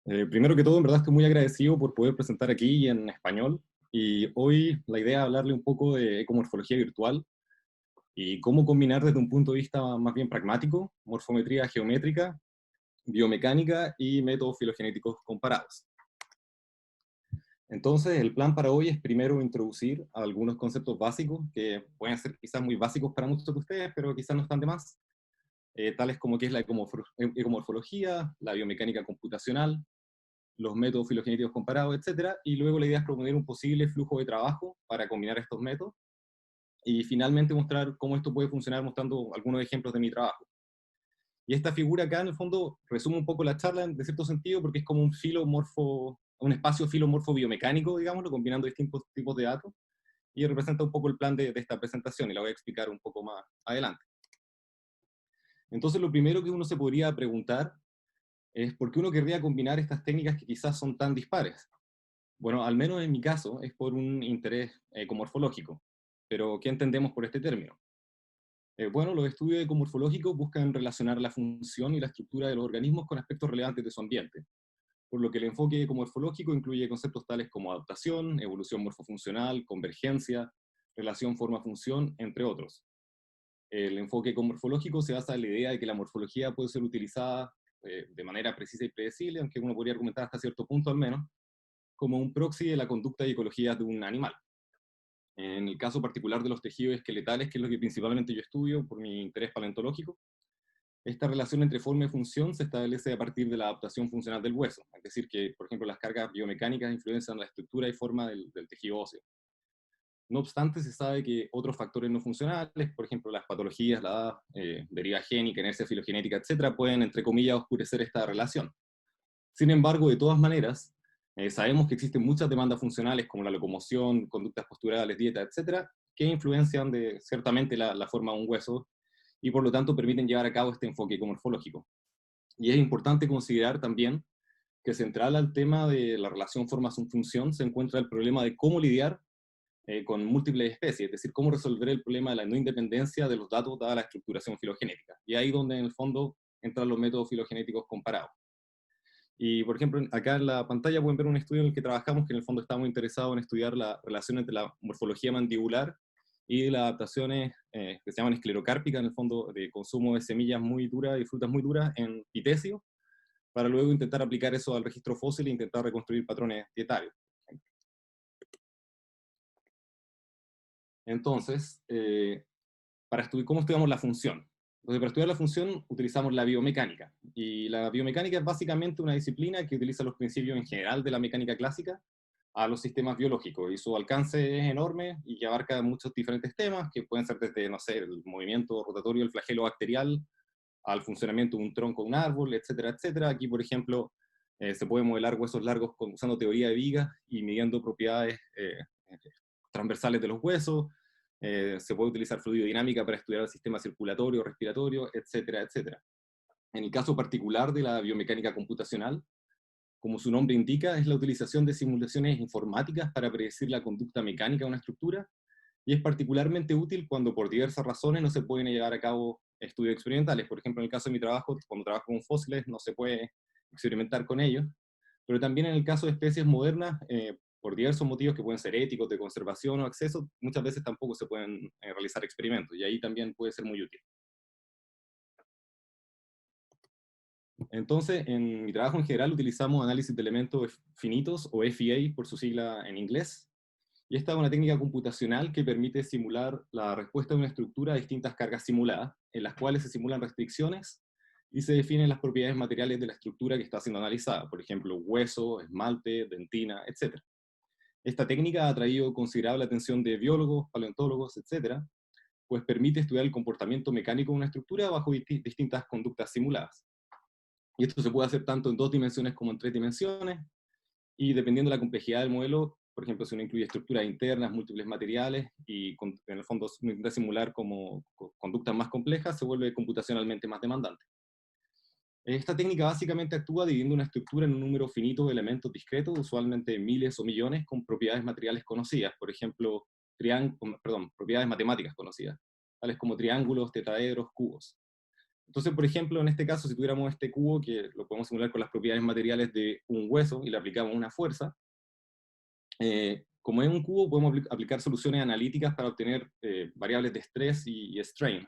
Primero que todo, en verdad estoy muy agradecido por poder presentar aquí en español. Y hoy la idea es hablarle un poco de ecomorfología virtual y cómo combinar desde un punto de vista más bien pragmático, morfometría geométrica, biomecánica y métodos filogenéticos comparados. Entonces, el plan para hoy es primero introducir algunos conceptos básicos que pueden ser quizás muy básicos para muchos de ustedes, pero quizás no están de más, tales como qué es la ecomorfología, la biomecánica computacional, los métodos filogenéticos comparados, etcétera, y luego la idea es proponer un posible flujo de trabajo para combinar estos métodos, y finalmente mostrar cómo esto puede funcionar mostrando algunos ejemplos de mi trabajo. Y esta figura acá, en el fondo, resume un poco la charla, de cierto sentido, porque es como un espacio filomorfo biomecánico, digámoslo, combinando distintos tipos de datos, y representa un poco el plan de esta presentación, y la voy a explicar un poco más adelante. Entonces, lo primero que uno se podría preguntar es por qué uno querría combinar estas técnicas que quizás son tan dispares. Bueno, al menos en mi caso es por un interés ecomorfológico. Pero, ¿qué entendemos por este término? Bueno, los estudios ecomorfológicos buscan relacionar la función y la estructura de los organismos con aspectos relevantes de su ambiente, por lo que el enfoque ecomorfológico incluye conceptos tales como adaptación, evolución morfofuncional, convergencia, relación forma-función, entre otros. El enfoque ecomorfológico se basa en la idea de que la morfología puede ser utilizada de manera precisa y predecible, aunque uno podría argumentar hasta cierto punto al menos, como un proxy de la conducta y ecología de un animal. En el caso particular de los tejidos esqueletales, que es lo que principalmente yo estudio por mi interés paleontológico, esta relación entre forma y función se establece a partir de la adaptación funcional del hueso, es decir, que, por ejemplo, las cargas biomecánicas influencian la estructura y forma del tejido óseo. No obstante, se sabe que otros factores no funcionales, por ejemplo, las patologías, la edad, deriva génica, inercia filogenética, etcétera, pueden, entre comillas, oscurecer esta relación. Sin embargo, de todas maneras, sabemos que existen muchas demandas funcionales como la locomoción, conductas posturales, dieta, etcétera, que influencian ciertamente la forma de un hueso y por lo tanto permiten llevar a cabo este enfoque ecomorfológico. Y es importante considerar también que central al tema de la relación forma-función se encuentra el problema de cómo lidiar con múltiples especies, es decir, cómo resolver el problema de la no independencia de los datos dada la estructuración filogenética. Y ahí donde en el fondo entran los métodos filogenéticos comparados. Y, por ejemplo, acá en la pantalla pueden ver un estudio en el que trabajamos, que en el fondo estamos interesados en estudiar la relación entre la morfología mandibular y las adaptaciones que se llaman esclerocárpicas, en el fondo de consumo de semillas muy duras y frutas muy duras en Pitesio, para luego intentar aplicar eso al registro fósil e intentar reconstruir patrones dietarios. Entonces, ¿cómo estudiamos la función? Entonces, para estudiar la función utilizamos la biomecánica. Y la biomecánica es básicamente una disciplina que utiliza los principios en general de la mecánica clásica a los sistemas biológicos. Y su alcance es enorme y que abarca muchos diferentes temas, que pueden ser desde, no sé, el movimiento rotatorio del flagelo bacterial al funcionamiento de un tronco de un árbol, etcétera, etcétera. Aquí, por ejemplo, se puede modelar huesos largos usando teoría de vigas y midiendo propiedades transversales de los huesos. Se puede utilizar fluidodinámica para estudiar el sistema circulatorio, respiratorio, etcétera, etcétera. En el caso particular de la biomecánica computacional, como su nombre indica, es la utilización de simulaciones informáticas para predecir la conducta mecánica de una estructura, y es particularmente útil cuando por diversas razones no se pueden llevar a cabo estudios experimentales. Por ejemplo, en el caso de mi trabajo, cuando trabajo con fósiles, no se puede experimentar con ellos, pero también en el caso de especies modernas, por diversos motivos que pueden ser éticos, de conservación o acceso, muchas veces tampoco se pueden realizar experimentos, y ahí también puede ser muy útil. Entonces, en mi trabajo en general utilizamos análisis de elementos finitos, o FEA por su sigla en inglés, y esta es una técnica computacional que permite simular la respuesta de una estructura a distintas cargas simuladas, en las cuales se simulan restricciones y se definen las propiedades materiales de la estructura que está siendo analizada, por ejemplo, hueso, esmalte, dentina, etc. Esta técnica ha atraído considerable atención de biólogos, paleontólogos, etc., pues permite estudiar el comportamiento mecánico de una estructura bajo distintas conductas simuladas. Y esto se puede hacer tanto en 2 dimensiones como en 3 dimensiones, y dependiendo de la complejidad del modelo, por ejemplo, si uno incluye estructuras internas, múltiples materiales, y en el fondo uno intenta simular como conductas más complejas, se vuelve computacionalmente más demandante. Esta técnica básicamente actúa dividiendo una estructura en un número finito de elementos discretos, usualmente miles o millones, con propiedades materiales conocidas, por ejemplo, propiedades matemáticas conocidas, tales como triángulos, tetraedros, cubos. Entonces, por ejemplo, en este caso, si tuviéramos este cubo que lo podemos simular con las propiedades materiales de un hueso y le aplicamos una fuerza, como es un cubo, podemos aplicar soluciones analíticas para obtener variables de estrés y strain.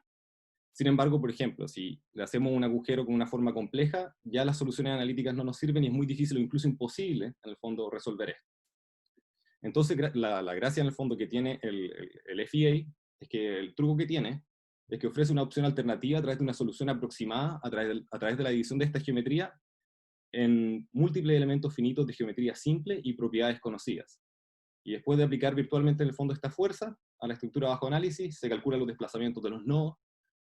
Sin embargo, por ejemplo, si le hacemos un agujero con una forma compleja, ya las soluciones analíticas no nos sirven y es muy difícil o incluso imposible, en el fondo, resolver esto. Entonces, la gracia en el fondo que tiene el FEA es que el truco que tiene es que ofrece una opción alternativa a través de una solución aproximada a través de la división de esta geometría en múltiples elementos finitos de geometría simple y propiedades conocidas. Y después de aplicar virtualmente en el fondo esta fuerza a la estructura bajo análisis, se calculan los desplazamientos de los nodos,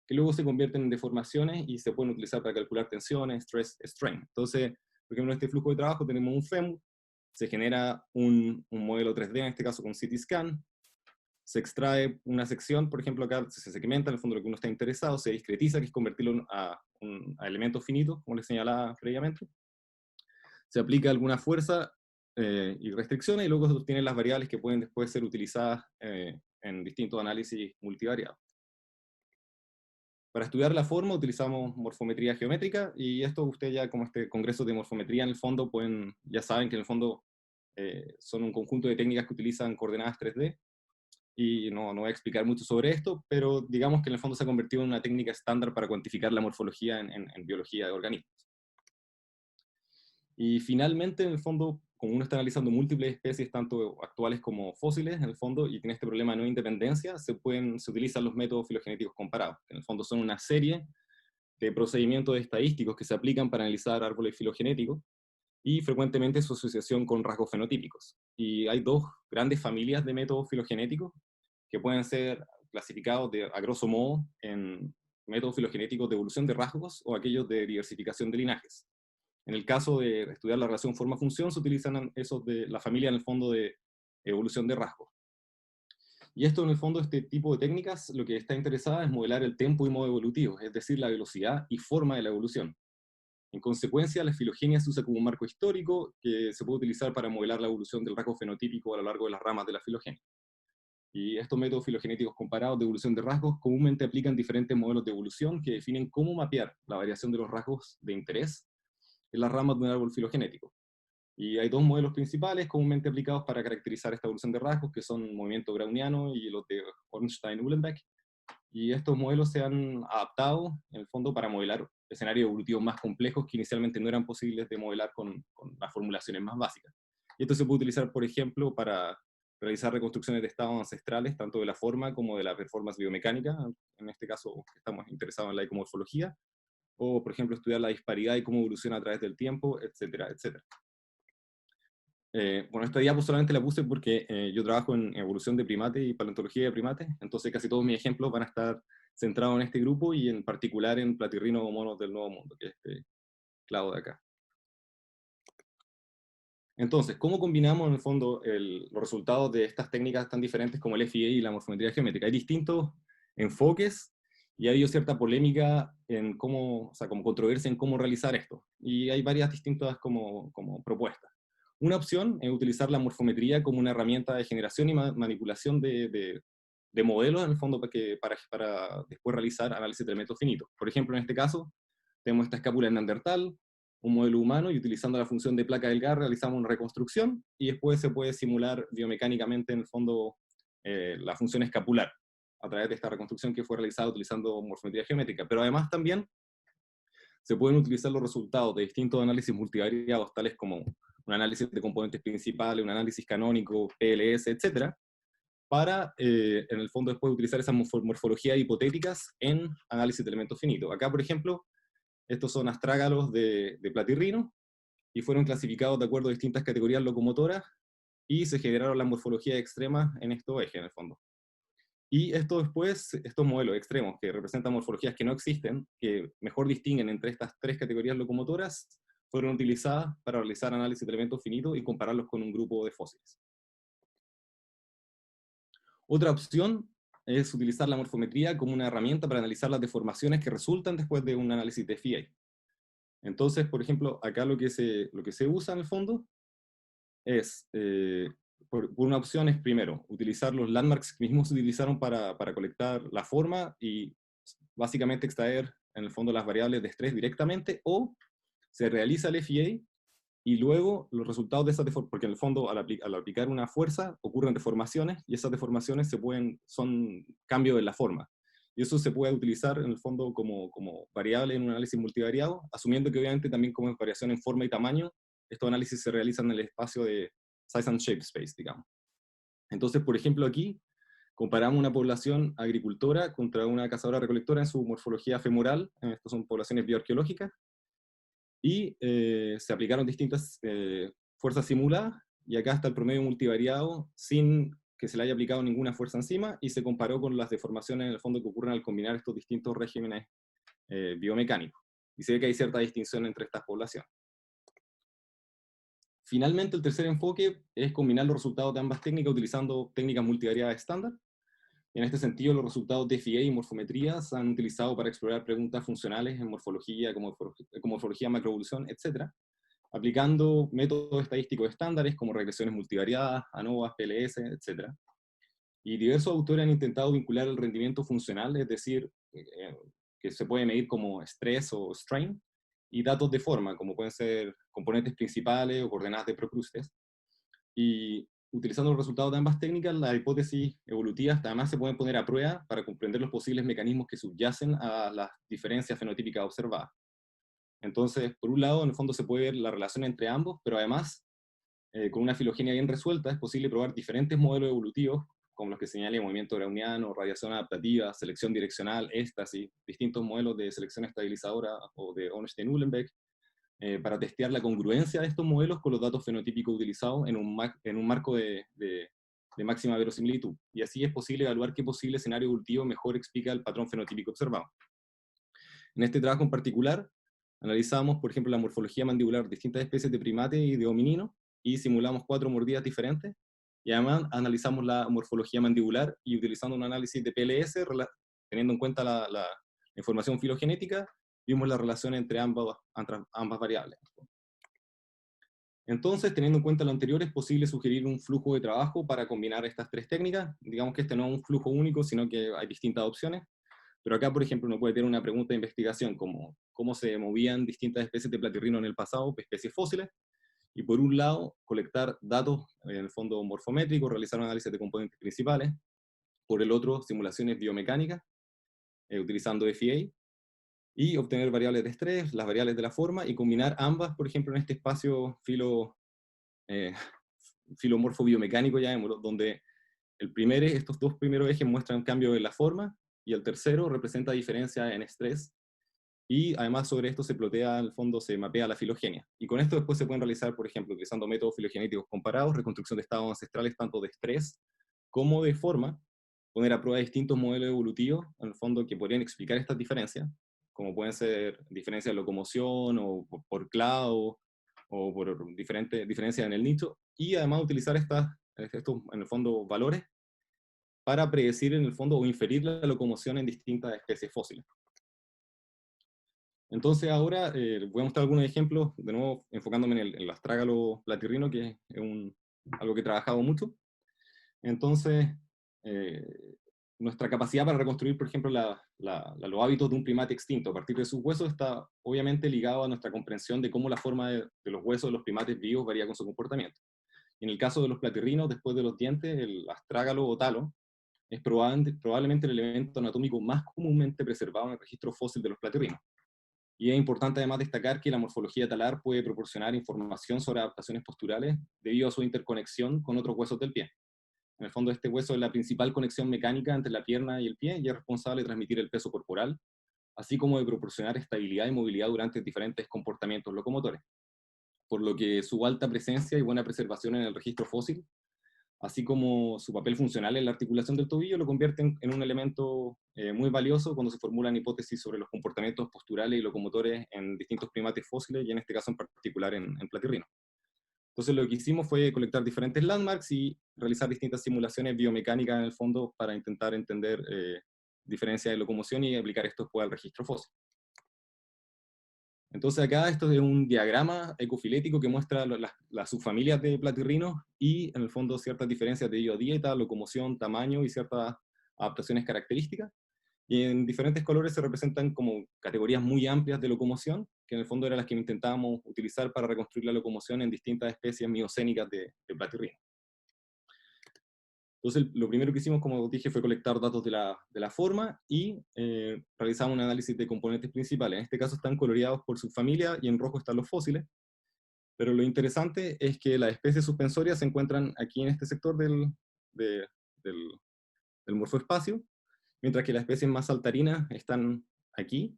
que luego se convierten en deformaciones y se pueden utilizar para calcular tensiones, stress, strain. Entonces, por ejemplo, en este flujo de trabajo tenemos un FEMUR, se genera un modelo 3D, en este caso con CT scan, se extrae una sección, por ejemplo, acá se segmenta en el fondo lo que uno está interesado, se discretiza, que es convertirlo a elementos finitos, como les señalaba previamente, se aplica alguna fuerza y restricciones, y luego se obtienen las variables que pueden después ser utilizadas en distintos análisis multivariados. Para estudiar la forma utilizamos morfometría geométrica, y esto ustedes ya como este congreso de morfometría en el fondo ya saben que en el fondo son un conjunto de técnicas que utilizan coordenadas 3D, y no voy a explicar mucho sobre esto, pero digamos que en el fondo se ha convertido en una técnica estándar para cuantificar la morfología en biología de organismos. Y finalmente, en el fondo, como uno está analizando múltiples especies, tanto actuales como fósiles, en el fondo, y tiene este problema de no independencia, se utilizan los métodos filogenéticos comparados, que en el fondo son una serie de procedimientos estadísticos que se aplican para analizar árboles filogenéticos, y frecuentemente su asociación con rasgos fenotípicos. Y hay dos grandes familias de métodos filogenéticos que pueden ser clasificados a grosso modo en métodos filogenéticos de evolución de rasgos o aquellos de diversificación de linajes. En el caso de estudiar la relación forma-función, se utilizan esos de la familia en el fondo de evolución de rasgos. Y esto en el fondo, este tipo de técnicas, lo que está interesada es modelar el tempo y modo evolutivo, es decir, la velocidad y forma de la evolución. En consecuencia, la filogenia se usa como un marco histórico que se puede utilizar para modelar la evolución del rasgo fenotípico a lo largo de las ramas de la filogenia. Y estos métodos filogenéticos comparados de evolución de rasgos comúnmente aplican diferentes modelos de evolución que definen cómo mapear la variación de los rasgos de interés en las ramas de un árbol filogenético. Y hay dos modelos principales comúnmente aplicados para caracterizar esta evolución de rasgos, que son el movimiento browniano y los de Ornstein-Uhlenbeck. Y estos modelos se han adaptado, en el fondo, para modelar escenarios evolutivos más complejos que inicialmente no eran posibles de modelar con las formulaciones más básicas. Y esto se puede utilizar, por ejemplo, para realizar reconstrucciones de estados ancestrales, tanto de la forma como de la performance biomecánica, en este caso estamos interesados en la ecomorfología, o, por ejemplo, estudiar la disparidad y cómo evoluciona a través del tiempo, etcétera, etcétera. Bueno, esta diapo solamente la puse porque yo trabajo en evolución de primates y paleontología de primates, entonces casi todos mis ejemplos van a estar centrados en este grupo y en particular en platirrinos o monos del Nuevo Mundo, que es este clavo de acá. Entonces, ¿cómo combinamos en el fondo los resultados de estas técnicas tan diferentes como el FEA y la morfometría geométrica? Hay distintos enfoques y ha habido cierta polémica en cómo, o sea, como controversia en cómo realizar esto. Y hay varias distintas como propuestas. Una opción es utilizar la morfometría como una herramienta de generación y manipulación de modelos, en el fondo, para después realizar análisis de elementos finitos. Por ejemplo, en este caso, tenemos esta escápula en Neandertal, un modelo humano, y utilizando la función de placa delgada realizamos una reconstrucción, y después se puede simular biomecánicamente, en el fondo, la función escapular, a través de esta reconstrucción que fue realizada utilizando morfometría geométrica. Pero además también se pueden utilizar los resultados de distintos análisis multivariados, tales como un análisis de componentes principales, un análisis canónico, PLS, etcétera, para, en el fondo, después utilizar esas morfologías hipotéticas en análisis de elementos finitos. Acá, por ejemplo, estos son astrágalos de platirrino, y fueron clasificados de acuerdo a distintas categorías locomotoras, y se generaron las morfologías extremas en estos ejes, en el fondo. Y esto después, estos modelos extremos que representan morfologías que no existen, que mejor distinguen entre estas tres categorías locomotoras, fueron utilizadas para realizar análisis de elementos finitos y compararlos con un grupo de fósiles. Otra opción es utilizar la morfometría como una herramienta para analizar las deformaciones que resultan después de un análisis de FEA. Entonces, por ejemplo, acá lo que se usa en el fondo es, por una opción es primero, utilizar los landmarks que mismos se utilizaron para colectar la forma y básicamente extraer en el fondo las variables de estrés directamente, o se realiza el FEA y luego los resultados de esas deformaciones, porque en el fondo al aplicar una fuerza ocurren deformaciones, y esas deformaciones son cambios en la forma. Y eso se puede utilizar en el fondo como variable en un análisis multivariado, asumiendo que obviamente también como es variación en forma y tamaño, estos análisis se realizan en el espacio de size and shape space, digamos. Entonces, por ejemplo, aquí comparamos una población agricultora contra una cazadora-recolectora en su morfología femoral, estas son poblaciones bioarqueológicas, y se aplicaron distintas fuerzas simuladas, y acá está el promedio multivariado sin que se le haya aplicado ninguna fuerza encima, y se comparó con las deformaciones en el fondo que ocurren al combinar estos distintos regímenes biomecánicos. Y se ve que hay cierta distinción entre estas poblaciones. Finalmente, el tercer enfoque es combinar los resultados de ambas técnicas utilizando técnicas multivariadas estándar. En este sentido, los resultados de FEA y morfometría se han utilizado para explorar preguntas funcionales en morfología, como morfología, macroevolución, etc., aplicando métodos estadísticos estándares como regresiones multivariadas, ANOVA, PLS, etc. Y diversos autores han intentado vincular el rendimiento funcional, es decir, que se puede medir como estrés o strain, y datos de forma, como pueden ser componentes principales o coordenadas de procrustes. Y utilizando los resultados de ambas técnicas, las hipótesis evolutivas además se pueden poner a prueba para comprender los posibles mecanismos que subyacen a las diferencias fenotípicas observadas. Entonces, por un lado, en el fondo se puede ver la relación entre ambos, pero además, con una filogenia bien resuelta, es posible probar diferentes modelos evolutivos, como los que señala el movimiento browniano, radiación adaptativa, selección direccional, éstasis, distintos modelos de selección estabilizadora o de Ornstein-Uhlenbeck, para testear la congruencia de estos modelos con los datos fenotípicos utilizados en un marco de máxima verosimilitud. Y así es posible evaluar qué posible escenario evolutivo mejor explica el patrón fenotípico observado. En este trabajo en particular, analizamos, por ejemplo, la morfología mandibular de distintas especies de primates y de homininos, y simulamos 4 mordidas diferentes, y además analizamos la morfología mandibular, y utilizando un análisis de PLS, teniendo en cuenta la información filogenética, vimos la relación entre ambas variables. Entonces, teniendo en cuenta lo anterior, es posible sugerir un flujo de trabajo para combinar estas tres técnicas. Digamos que este no es un flujo único, sino que hay distintas opciones. Pero acá, por ejemplo, uno puede tener una pregunta de investigación como cómo se movían distintas especies de platirrino en el pasado, especies fósiles, y por un lado, colectar datos en el fondo morfométrico, realizar un análisis de componentes principales, por el otro, simulaciones biomecánicas, utilizando FEA, y obtener variables de estrés, las variables de la forma, y combinar ambas, por ejemplo, en este espacio filomorfo biomecánico, llamémoslo, donde estos dos primeros ejes muestran cambio en la forma, y el tercero representa diferencia en estrés, y además sobre esto se plotea, en el fondo se mapea la filogenia. Y con esto después se pueden realizar, por ejemplo, utilizando métodos filogenéticos comparados, reconstrucción de estados ancestrales tanto de estrés como de forma, poner a prueba distintos modelos evolutivos, en el fondo, que podrían explicar estas diferencias, como pueden ser diferencias de locomoción, o por clado, o por diferencias en el nicho, y además utilizar estos, en el fondo, valores para predecir, en el fondo, o inferir la locomoción en distintas especies fósiles. Entonces ahora voy a mostrar algunos ejemplos, de nuevo enfocándome en el astrágalo platirrino, que es algo que he trabajado mucho. Entonces, nuestra capacidad para reconstruir, por ejemplo, los hábitos de un primate extinto a partir de sus huesos está obviamente ligado a nuestra comprensión de cómo la forma de los huesos de los primates vivos varía con su comportamiento. En el caso de los platirrinos, después de los dientes, el astrágalo o talo es probablemente el elemento anatómico más comúnmente preservado en el registro fósil de los platirrinos. Y es importante además destacar que la morfología talar puede proporcionar información sobre adaptaciones posturales debido a su interconexión con otros huesos del pie. En el fondo, este hueso es la principal conexión mecánica entre la pierna y el pie, y es responsable de transmitir el peso corporal, así como de proporcionar estabilidad y movilidad durante diferentes comportamientos locomotores. Por lo que su alta presencia y buena preservación en el registro fósil, así como su papel funcional en la articulación del tobillo, lo convierten en un elemento muy valioso cuando se formulan hipótesis sobre los comportamientos posturales y locomotores en distintos primates fósiles, y en este caso en particular en platirrino. Entonces lo que hicimos fue colectar diferentes landmarks y realizar distintas simulaciones biomecánicas en el fondo para intentar entender diferencias de locomoción y aplicar esto después al registro fósil. Entonces acá esto es un diagrama ecofilético que muestra las subfamilias de platirrinos y en el fondo ciertas diferencias debido a dieta, locomoción, tamaño y ciertas adaptaciones características. y en diferentes colores se representan como categorías muy amplias de locomoción, que en el fondo eran las que intentábamos utilizar para reconstruir la locomoción en distintas especies miocénicas de platirrino. Entonces, lo primero que hicimos, como dije, fue colectar datos de la forma y realizamos un análisis de componentes principales. En este caso están coloreados por subfamilia y en rojo están los fósiles. Pero lo interesante es que las especies suspensorias se encuentran aquí en este sector de- del, del morfoespacio, mientras que las especies más saltarinas están aquí.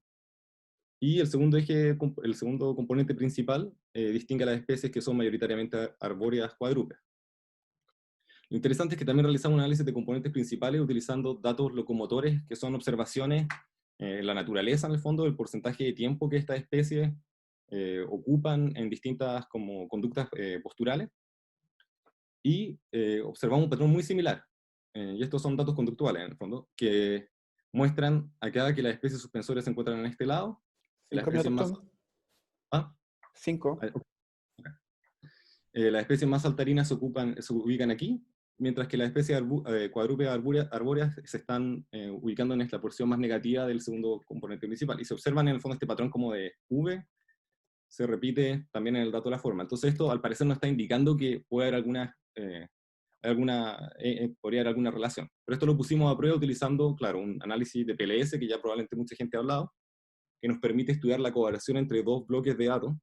Y el segundo componente principal distingue a las especies que son mayoritariamente arbóreas cuadrúpedas. Lo interesante es que también realizamos un análisis de componentes principales utilizando datos locomotores, que son observaciones en la naturaleza, en el fondo, del porcentaje de tiempo que estas especies ocupan en distintas como conductas posturales, y observamos un patrón muy similar. Y estos son datos conductuales, en el fondo, que muestran acá que las especies suspensorias se encuentran en este lado, y las Cinco especies minutos, más... Tom. Ah, 5. las especies más saltarinas se ubican aquí, mientras que las especies cuadrúpedas arbóreas se están ubicando en esta porción más negativa del segundo componente principal. Y se observan en el fondo este patrón como de V, se repite también en el dato de la forma. Entonces esto al parecer nos está indicando que puede haber podría haber alguna relación. Pero esto lo pusimos a prueba utilizando, claro, un análisis de PLS, que ya probablemente mucha gente ha hablado, que nos permite estudiar la correlación entre dos bloques de datos.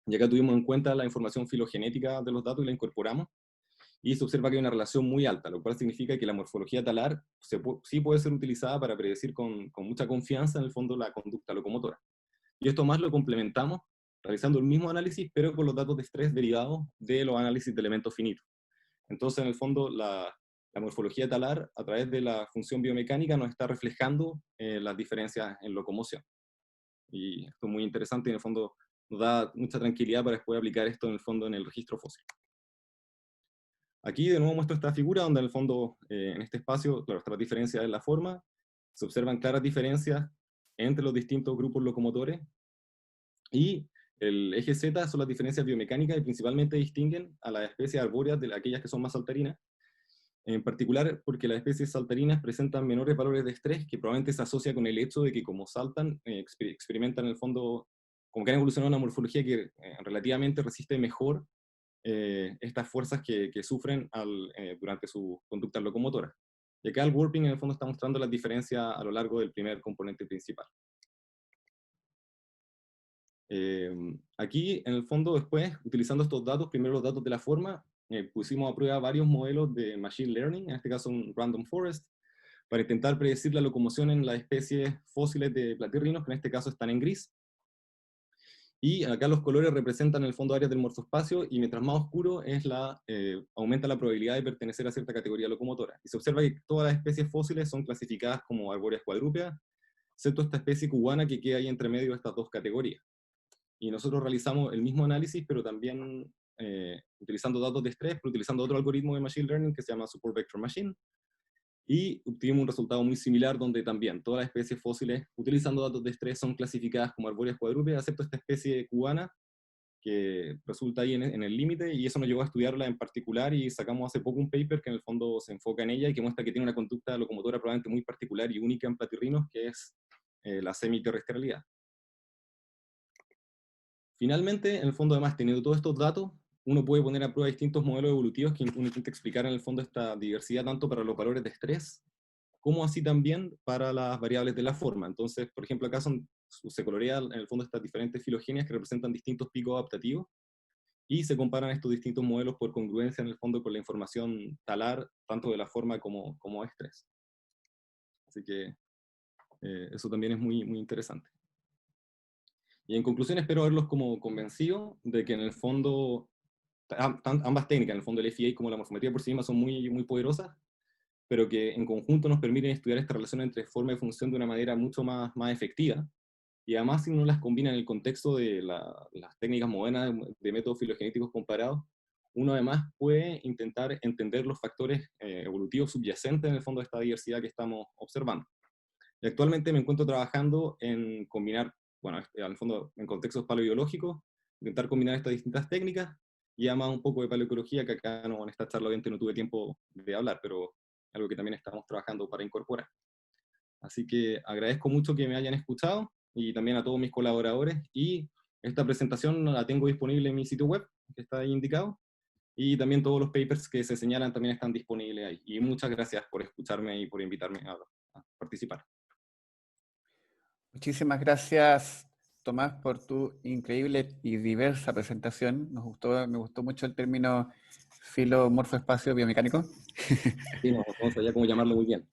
Y acá tuvimos en cuenta la información filogenética de los datos y la incorporamos, y se observa que hay una relación muy alta, lo cual significa que la morfología talar sí puede ser utilizada para predecir con mucha confianza en el fondo la conducta locomotora. Y esto más lo complementamos realizando el mismo análisis, pero con los datos de estrés derivados de los análisis de elementos finitos. Entonces, en el fondo, la morfología talar, a través de la función biomecánica, nos está reflejando las diferencias en locomoción. Y esto es muy interesante y en el fondo nos da mucha tranquilidad para después aplicar esto en el fondo en el registro fósil. Aquí de nuevo muestro esta figura donde en el fondo, en este espacio, claro, está la diferencia en la forma, se observan claras diferencias entre los distintos grupos locomotores, y el eje Z son las diferencias biomecánicas y principalmente distinguen a las especies arbóreas de aquellas que son más saltarinas, en particular porque las especies saltarinas presentan menores valores de estrés, que probablemente se asocia con el hecho de que como saltan, experimentan en el fondo, como que han evolucionado una morfología que relativamente resiste mejor estas fuerzas que sufren durante su conducta locomotora. Y acá el warping en el fondo está mostrando las diferencias a lo largo del primer componente principal. Aquí en el fondo después, utilizando estos datos, primero los datos de la forma, pusimos a prueba varios modelos de Machine Learning, en este caso un Random Forest, para intentar predecir la locomoción en las especies fósiles de platirrinos, que en este caso están en gris. Y acá los colores representan en el fondo áreas del morfoespacio, y mientras más oscuro aumenta la probabilidad de pertenecer a cierta categoría locomotora. Y se observa que todas las especies fósiles son clasificadas como arbóreas cuadrúpedas, excepto esta especie cubana que queda ahí entre medio de estas dos categorías. Y nosotros realizamos el mismo análisis, pero también utilizando datos de estrés, pero utilizando otro algoritmo de Machine Learning que se llama Support Vector Machine, y obtuvimos un resultado muy similar donde también todas las especies fósiles utilizando datos de estrés son clasificadas como arbóreas cuadrúpedas, excepto esta especie cubana que resulta ahí en el límite, y eso nos llevó a estudiarla en particular, y sacamos hace poco un paper que en el fondo se enfoca en ella y que muestra que tiene una conducta locomotora probablemente muy particular y única en platirrinos, que es la semiterrestrialidad. Finalmente, en el fondo, además, teniendo todos estos datos, uno puede poner a prueba distintos modelos evolutivos que uno intenta explicar en el fondo esta diversidad tanto para los valores de estrés, como así también para las variables de la forma. Entonces, por ejemplo, acá se colorean en el fondo estas diferentes filogenias que representan distintos picos adaptativos, y se comparan estos distintos modelos por congruencia en el fondo con la información talar, tanto de la forma como estrés. Así que eso también es muy, muy interesante. Y en conclusión, espero haberlos como convencido de que en el fondo ambas técnicas, en el fondo el FEA como la morfometría por sí misma, son muy, muy poderosas, pero que en conjunto nos permiten estudiar esta relación entre forma y función de una manera mucho más efectiva. Y además, si uno las combina en el contexto de las técnicas modernas de métodos filogenéticos comparados, uno además puede intentar entender los factores evolutivos subyacentes en el fondo de esta diversidad que estamos observando. Y actualmente me encuentro trabajando en combinar, bueno, al fondo en contextos paleobiológicos, intentar combinar estas distintas técnicas, y además un poco de paleoecología, que acá no, en esta charla obviamente no tuve tiempo de hablar, pero algo que también estamos trabajando para incorporar. Así que agradezco mucho que me hayan escuchado y también a todos mis colaboradores. Y esta presentación la tengo disponible en mi sitio web, que está ahí indicado. Y también todos los papers que se señalan también están disponibles ahí. Y muchas gracias por escucharme y por invitarme a participar. Muchísimas gracias, Tomás, por tu increíble y diversa presentación. Me gustó mucho el término filomorfoespacio biomecánico. Sí, no sabía cómo llamarlo muy bien.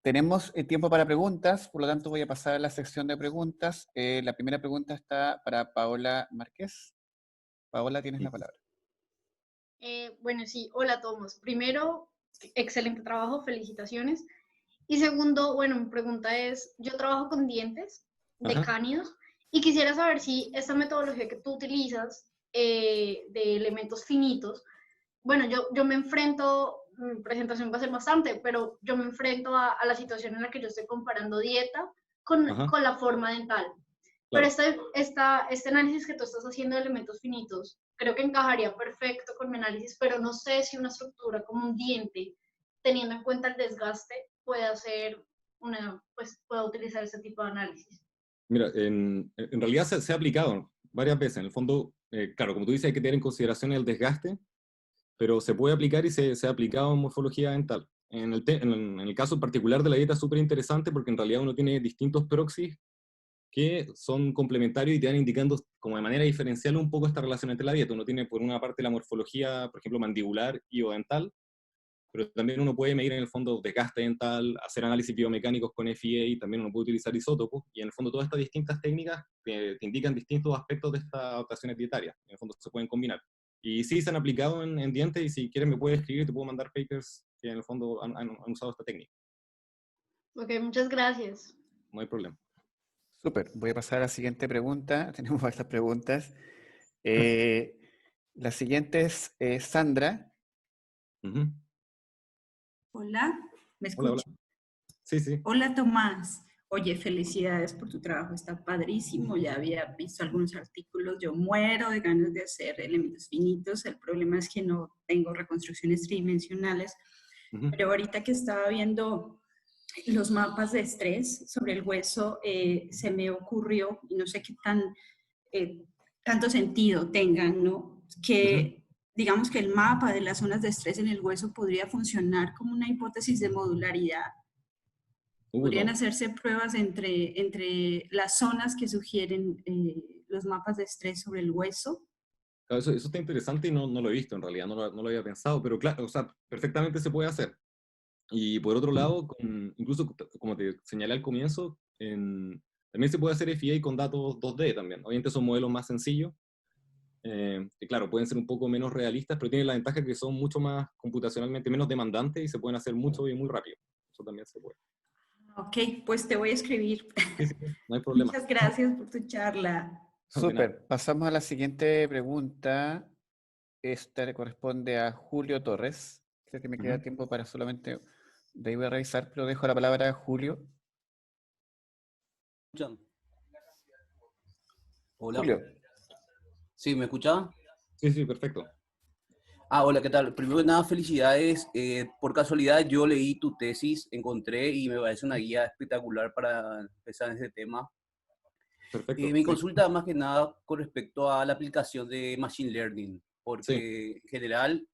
Tenemos tiempo para preguntas, por lo tanto voy a pasar a la sección de preguntas. La primera pregunta está para Paola Márquez. Paola, tienes la palabra. Bueno, sí, hola Tomás. Primero, excelente trabajo, felicitaciones. Y segundo, bueno, mi pregunta es, yo trabajo con dientes de Ajá. cánidos y quisiera saber si esta metodología que tú utilizas de elementos finitos, bueno, yo me enfrento, mi presentación va a ser bastante, pero yo me enfrento a la situación en la que yo estoy comparando dieta Ajá, con la forma dental. Pero claro. este análisis que tú estás haciendo de elementos finitos, creo que encajaría perfecto con mi análisis, pero no sé si una estructura como un diente, teniendo en cuenta el desgaste, puede hacer pues pueda utilizar ese tipo de análisis. Mira, en realidad se ha aplicado varias veces. En el fondo, claro, como tú dices, hay que tener en consideración el desgaste, pero se puede aplicar y se ha aplicado en morfología dental. En el caso particular de la dieta es súper interesante porque en realidad uno tiene distintos proxies que son complementarios y te van indicando como de manera diferencial un poco esta relación entre la dieta. Uno tiene por una parte la morfología, por ejemplo, mandibular y o dental, pero también uno puede medir en el fondo desgaste dental, hacer análisis biomecánicos con FEA, también uno puede utilizar isótopos, y en el fondo todas estas distintas técnicas te indican distintos aspectos de estas adaptaciones dietarias, en el fondo se pueden combinar. Y sí se han aplicado en dientes, y si quieres me puedes escribir, te puedo mandar papers que en el fondo han usado esta técnica. Ok, muchas gracias. No hay problema. Súper, voy a pasar a la siguiente pregunta. Tenemos varias preguntas. La siguiente es Sandra. Uh-huh. Hola, ¿me Hola, hola. escucha? Sí, sí. Hola, Tomás. Oye, felicidades por tu trabajo, está padrísimo. Ya había visto algunos artículos. Yo muero de ganas de hacer elementos finitos. El problema es que no tengo reconstrucciones tridimensionales. Uh-huh. Pero ahorita que estaba viendo los mapas de estrés sobre el hueso, se me ocurrió, y no sé qué tanto sentido tengan, ¿no? Uh-huh. Que digamos que el mapa de las zonas de estrés en el hueso podría funcionar como una hipótesis de modularidad. Podrían No. hacerse pruebas entre las zonas que sugieren los mapas de estrés sobre el hueso. Claro, eso está interesante y no lo he visto en realidad, no lo había pensado, pero claro, o sea, perfectamente se puede hacer. Y por otro lado, incluso como te señalé al comienzo, también se puede hacer FEA con datos 2D también. Obviamente son modelos más sencillos, que claro, pueden ser un poco menos realistas, pero tienen la ventaja que son mucho más computacionalmente menos demandantes y se pueden hacer mucho y muy rápido. Eso también se puede. Ok, pues te voy a escribir. Sí, sí, no hay problema. Muchas gracias por tu charla. De nada. Súper, pasamos a la siguiente pregunta. Esta le corresponde a Julio Torres. Creo que me queda Ujú. tiempo para solamente, de ahí voy a revisar, pero dejo la palabra a Julio. ¿Escuchan? Hola. Julio, ¿Sí, me escucha? Sí, sí, perfecto. Hola, ¿qué tal? Primero que nada, felicidades. Por casualidad, yo leí tu tesis, encontré y me parece una guía espectacular para empezar en ese tema. Perfecto, Mi sí. consulta más que nada con respecto a la aplicación de Machine Learning, Sí. porque en general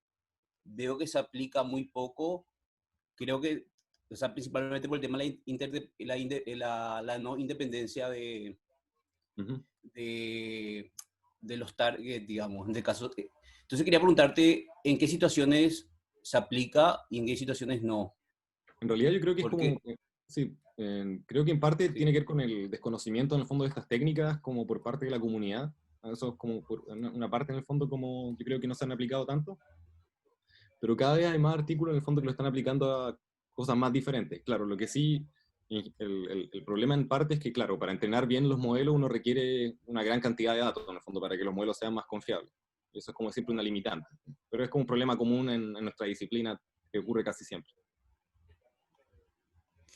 veo que se aplica muy poco. Creo que, o sea, principalmente por el tema de la no independencia Ujú. de, de los targets, digamos, en este caso. Entonces quería preguntarte en qué situaciones se aplica y en qué situaciones no. En realidad yo creo que es como, Porque, sí, creo que en parte sí, tiene que ver con el desconocimiento en el fondo de estas técnicas como por parte de la comunidad. Eso es como una parte en el fondo como yo creo que no se han aplicado tanto, pero cada vez hay más artículos en el fondo que lo están aplicando a cosas más diferentes. Claro, lo que sí, el problema en parte es que, claro, para entrenar bien los modelos uno requiere una gran cantidad de datos en el fondo para que los modelos sean más confiables. Y eso es como siempre una limitante. Pero es como un problema común en nuestra disciplina que ocurre casi siempre.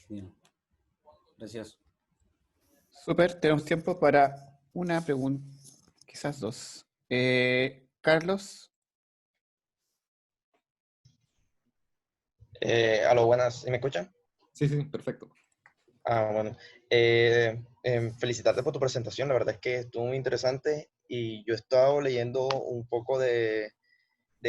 bien. Gracias. súper, tenemos tiempo para una pregunta, quizás dos. Carlos, Aló, buenas, ¿sí me escuchan? Sí, sí, perfecto. Bueno. Felicitarte por tu presentación, la verdad es que estuvo muy interesante y yo he estado leyendo un poco de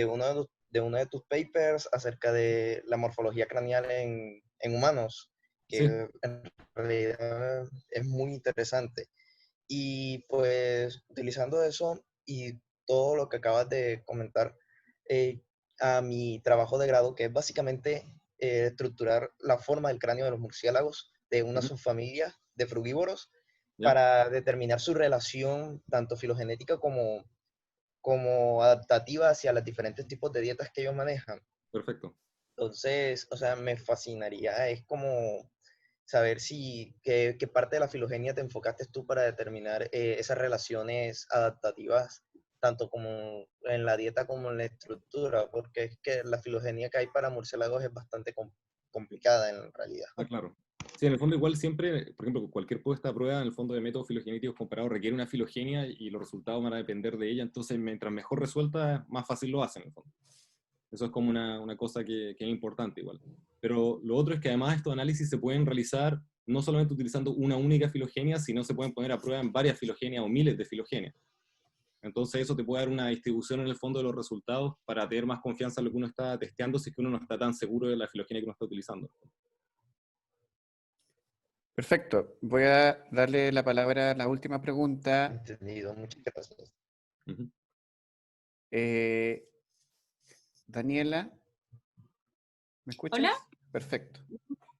uno de tus papers acerca de la morfología craneal en humanos, Sí, que en realidad es muy interesante. Y pues utilizando eso y todo lo que acabas de comentar, eh, a mi trabajo de grado, que es básicamente estructurar la forma del cráneo de los murciélagos de una ujú, subfamilia de frugívoros ya, para determinar su relación tanto filogenética como adaptativa hacia los diferentes tipos de dietas que ellos manejan. perfecto. Entonces, o sea, me fascinaría, es como saber qué parte de la filogenia te enfocaste tú para determinar esas relaciones adaptativas, tanto como en la dieta como en la estructura, porque es que la filogenia que hay para murciélagos es bastante complicada en realidad. Ah, claro. Sí, en el fondo igual siempre, por ejemplo, cualquier puesta a prueba en el fondo de métodos filogenéticos comparados requiere una filogenia y los resultados van a depender de ella, entonces mientras mejor resuelta, más fácil lo hacen en el fondo. Eso es como una cosa que es importante igual. Pero lo otro es que además estos análisis se pueden realizar no solamente utilizando una única filogenia, sino se pueden poner a prueba en varias filogenias o miles de filogenias. Entonces eso te puede dar una distribución en el fondo de los resultados para tener más confianza en lo que uno está testeando si es que uno no está tan seguro de la filogenia que uno está utilizando. Perfecto. Voy a darle la palabra a la última pregunta. Entendido, muchas gracias. Ujú. Eh, Daniela, ¿me Hola. escuchas? Perfecto.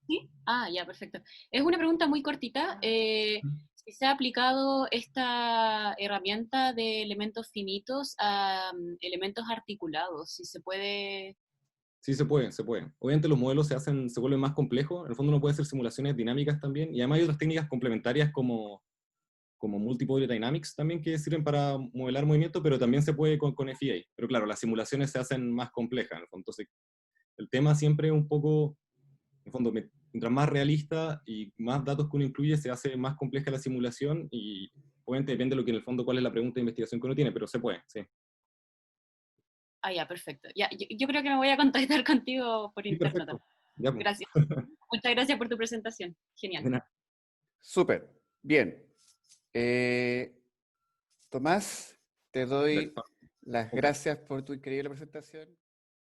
¿Sí? Ah, ya, perfecto. Es una pregunta muy cortita. Si se ha aplicado esta herramienta de elementos finitos a elementos articulados, si se puede... Sí, se puede, se puede. Obviamente los modelos se vuelven más complejos, en el fondo uno puede hacer simulaciones dinámicas también, y además hay otras técnicas complementarias como Multipodal Dynamics también que sirven para modelar movimiento, pero también se puede con FEA. Pero claro, las simulaciones se hacen más complejas, en el fondo. Entonces, el tema siempre es un poco, en el fondo, mientras más realista y más datos que uno incluye, se hace más compleja la simulación y obviamente depende de lo que en el fondo, cuál es la pregunta de investigación que uno tiene, pero se puede, sí. Ah, ya, perfecto. Ya, yo creo que me voy a contactar contigo por Sí, interno perfecto. también. Ya, pues. Gracias. Muchas gracias por tu presentación. Genial. De nada. Súper. Bien. Tomás, te doy las Ok. gracias por tu increíble presentación.